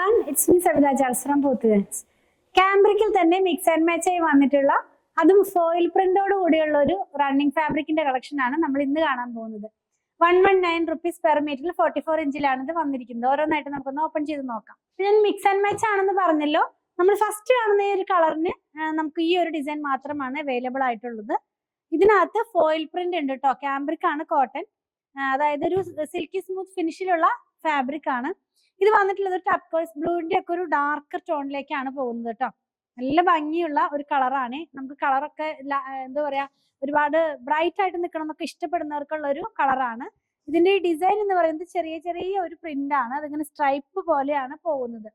everyone, it's me Savita Charles from Portuguese. Cambric തന്നെ mix and match ആയി വന്നിട്ടുള്ള അതും ഫോയിൽ പ്രിന്റോട് കൂടിയുള്ള ഒരു റണ്ണിങ് ഫാബ്രിക്കിന്റെ കളക്ഷൻ ആണ് നമ്മൾ ഇന്ന് കാണാൻ പോകുന്നത്. 119 rupees പെർ മീറ്ററിൽ 44 ഇഞ്ചിലാണ് ഇത് വന്നിരിക്കുന്നത്. ഓരോന്നായിട്ട് നമുക്കൊന്ന് ഓപ്പൺ ചെയ്ത് നോക്കാം. ഞാൻ മിക്സ് ആൻഡ് മാച്ച് ആണെന്ന് പറഞ്ഞല്ലോ. നമ്മൾ ഫസ്റ്റ് കാണുന്ന ഈ ഒരു കളറിന് നമുക്ക് ഈ ഒരു ഡിസൈൻ മാത്രമാണ് അവൈലബിൾ ആയിട്ടുള്ളത്. ഇതിനകത്ത് ഫോയിൽ പ്രിന്റ് ഉണ്ട് കേട്ടോ. ക്യാമ്പ്രിക് ആണ്, കോട്ടൺ, അതായത് ഒരു സിൽക്കി സ്മൂത്ത് ഫിനിഷിലുള്ള ഫാബ്രിക് ആണ്. ഇത് വന്നിട്ടുള്ളത് ടർക്കോയ്സ് ബ്ലൂവിന്റെ ഒക്കെ ഒരു ഡാർക്കർ ടോണിലേക്കാണ് പോകുന്നത് കേട്ടോ. നല്ല ഭംഗിയുള്ള ഒരു കളറാണ്. നമുക്ക് കളറൊക്കെ എന്താ പറയാ, ഒരുപാട് ബ്രൈറ്റ് ആയിട്ട് നിൽക്കണം എന്നൊക്കെ ഇഷ്ടപ്പെടുന്നവർക്കുള്ള ഒരു കളറാണ്. ഇതിന്റെ ഈ ഡിസൈൻ എന്ന് പറയുന്നത് ചെറിയ ചെറിയ ഒരു പ്രിന്റ് ആണ്. അതിങ്ങനെ സ്ട്രൈപ്പ് പോലെയാണ് പോകുന്നത്.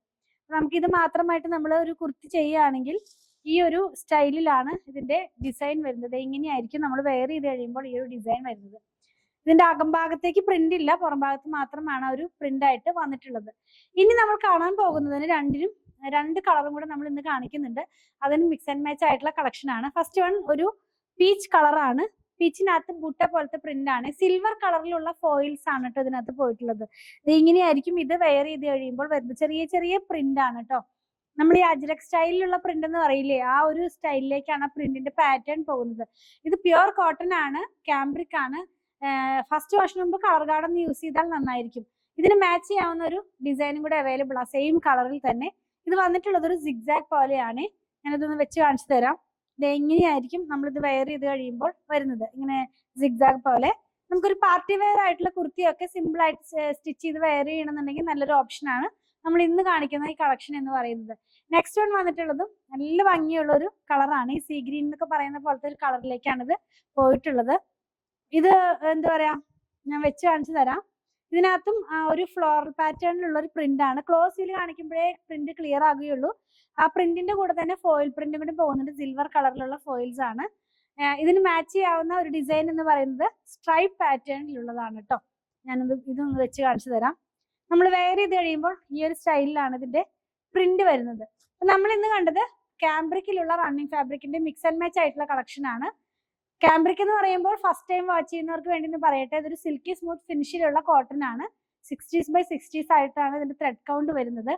നമുക്കിത് മാത്രമായിട്ട് നമ്മൾ ഒരു കുർത്തി ചെയ്യുകയാണെങ്കിൽ ഈ ഒരു സ്റ്റൈലിലാണ് ഇതിന്റെ ഡിസൈൻ വരുന്നത്. ഇങ്ങനെയായിരിക്കും നമ്മൾ വെയർ ചെയ്ത് കഴിയുമ്പോൾ ഈ ഒരു ഡിസൈൻ വരുന്നത്. ഇതിന്റെ അകംഭാഗത്തേക്ക് പ്രിന്റ് ഇല്ല, പുറം ഭാഗത്ത് മാത്രമാണ് ഒരു പ്രിന്റ് ആയിട്ട് വന്നിട്ടുള്ളത്. ഇനി നമ്മൾ കാണാൻ പോകുന്നതിന് രണ്ട് കളറും കൂടെ നമ്മൾ ഇന്ന് കാണിക്കുന്നുണ്ട്. അതിന് മിക്സ് ആൻഡ് മാച്ച് ആയിട്ടുള്ള കളക്ഷൻ ആണ്. ഫസ്റ്റ് വൺ ഒരു പീച്ച് കളറാണ്. പീച്ചിനകത്ത് ബുട്ട പോലത്തെ പ്രിന്റ് ആണ്. സിൽവർ കളറിലുള്ള ഫോയിൽസ് ആണ് കേട്ടോ ഇതിനകത്ത് പോയിട്ടുള്ളത്. ഇത് ഇങ്ങനെയായിരിക്കും ഇത് വെയർ ചെയ്ത് കഴിയുമ്പോൾ വരുന്നത്. ചെറിയ ചെറിയ പ്രിന്റ് ആണ് കേട്ടോ. നമ്മൾ ഈ അജ്രക് സ്റ്റൈലിലുള്ള പ്രിന്റ് എന്ന് പറയില്ലേ, ആ ഒരു സ്റ്റൈലിലേക്കാണ് പ്രിന്റിന്റെ പാറ്റേൺ പോകുന്നത്. ഇത് പ്യുവർ കോട്ടൺ ആണ്, ക്യാമ്പ്രിക് ആണ്. ഫസ്റ്റ് വാഷിന് മുമ്പ് കളർ ഗാർഡ് ഒന്ന് യൂസ് ചെയ്താൽ നന്നായിരിക്കും. ഇതിന് മാച്ച് ചെയ്യാവുന്ന ഒരു ഡിസൈനും കൂടെ അവൈലബിൾ ആ സെയിം കളറിൽ തന്നെ. ഇത് വന്നിട്ടുള്ളത് ഒരു സിഗ്സാഗ് പോലെയാണ്. ഞാനിതൊന്ന് വെച്ച് കാണിച്ചു തരാം. ഇത് എങ്ങനെയായിരിക്കും നമ്മളിത് വെയർ ചെയ്ത് കഴിയുമ്പോൾ വരുന്നത്. ഇങ്ങനെ സിഗ്സാഗ് പോലെ നമുക്കൊരു പാർട്ടി വെയർ ആയിട്ടുള്ള കുർത്തിയൊക്കെ സിമ്പിൾ ആയിട്ട് സ്റ്റിച്ച് ചെയ്ത് വെയർ ചെയ്യണമെന്നുണ്ടെങ്കിൽ നല്ലൊരു ഓപ്ഷൻ ആണ് നമ്മൾ ഇന്ന് കാണിക്കുന്ന ഈ കളക്ഷൻ എന്ന് പറയുന്നത്. നെക്സ്റ്റ് വൺ വന്നിട്ടുള്ളതും നല്ല ഭംഗിയുള്ള ഒരു കളറാണ്. ഈ സീ ഗ്രീൻ എന്നൊക്കെ പറയുന്ന പോലത്തെ ഒരു കളറിലേക്കാണ് ഇത് പോയിട്ടുള്ളത്. ഇത് എന്താ പറയാ, ഞാൻ വെച്ച് കാണിച്ചു തരാം. ഇതിനകത്തും ഒരു ഫ്ലോറൽ പാറ്റേണിലുള്ള ഒരു പ്രിന്റ് ആണ്. ക്ലോസ് വ്യൂ കാണിക്കുമ്പോഴേ പ്രിന്റ് ക്ലിയർ ആകുകയുള്ളൂ. ആ പ്രിന്റിന്റെ കൂടെ തന്നെ ഫോയിൽ പ്രിന്റും കൂടി പോകുന്നുണ്ട്. സിൽവർ കളറിലുള്ള ഫോയിൽസ് ആണ്. ഇതിന് മാച്ച് ചെയ്യാവുന്ന ഒരു ഡിസൈൻ എന്ന് പറയുന്നത് സ്ട്രൈപ്പ് പാറ്റേണിലുള്ളതാണ് കേട്ടോ. ഇതൊന്ന് വെച്ച് കാണിച്ചു തരാം. നമ്മൾ വെയർ ചെയ്ത് കഴിയുമ്പോൾ ഈ ഒരു സ്റ്റൈലിലാണ് ഇതിന്റെ പ്രിന്റ് വരുന്നത്. നമ്മൾ ഇന്ന് കണ്ടത് ക്യാമ്പ്രിക്കിലുള്ള റണ്ണിങ് ഫാബ്രിക്കിന്റെ മിക്സ് ആൻഡ് മാച്ച് ആയിട്ടുള്ള കളക്ഷൻ ആണ്. ക്യാമ്പ്രിക് എന്ന് പറയുമ്പോൾ ഫസ്റ്റ് ടൈം വാച്ച് ചെയ്യുന്നവർക്ക് വേണ്ടി എന്ന് പറയട്ടെ, ഇതൊരു സിൽക്കി സ്മൂത്ത് ഫിനിഷിലുള്ള കോട്ടൺ ആണ്. 60s by 60s ആയിട്ടാണ് ഇതിന്റെ ത്രെഡ് കൗണ്ട് വരുന്നത്.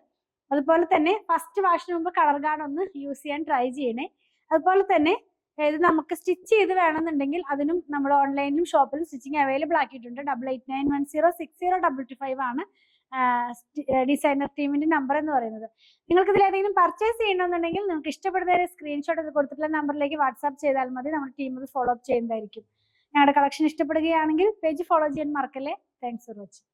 അതുപോലെ തന്നെ ഫസ്റ്റ് വാഷിന് മുമ്പ് കളർ ഗാർഡ് ഒന്ന് യൂസ് ചെയ്യാൻ ട്രൈ ചെയ്യണേ. അതുപോലെ തന്നെ ഇത് നമുക്ക് സ്റ്റിച്ച് ചെയ്ത് വേണമെന്നുണ്ടെങ്കിൽ അതിനും നമ്മൾ ഓൺലൈനിലും ഷോപ്പിലും സ്റ്റിച്ചിങ് അവൈലബിൾ ആക്കിയിട്ടുണ്ട്. 8891060225 ആണ് ഡിസൈനർ ടീമിന്റെ നമ്പർ എന്ന് പറയുന്നത്. നിങ്ങൾക്ക് ഇതിൽ ഏതെങ്കിലും പർച്ചേസ് ചെയ്യണമെന്നുണ്ടെങ്കിൽ നിങ്ങൾക്ക് ഇഷ്ടപ്പെടുന്ന സ്ക്രീൻഷോട്ട് കൊടുത്തിട്ടുള്ള നമ്പറിലേക്ക് വാട്സാപ്പ് ചെയ്താൽ മതി. നമ്മുടെ ടീം അത് ഫോളോ അപ്പ് ചെയ്യുന്നതായിരിക്കും. ഞങ്ങളുടെ കളക്ഷൻ ഇഷ്ടപ്പെടുകയാണെങ്കിൽ പേജ് ഫോളോ ചെയ്യാൻ മറക്കല്ലേ. Thanks for watching.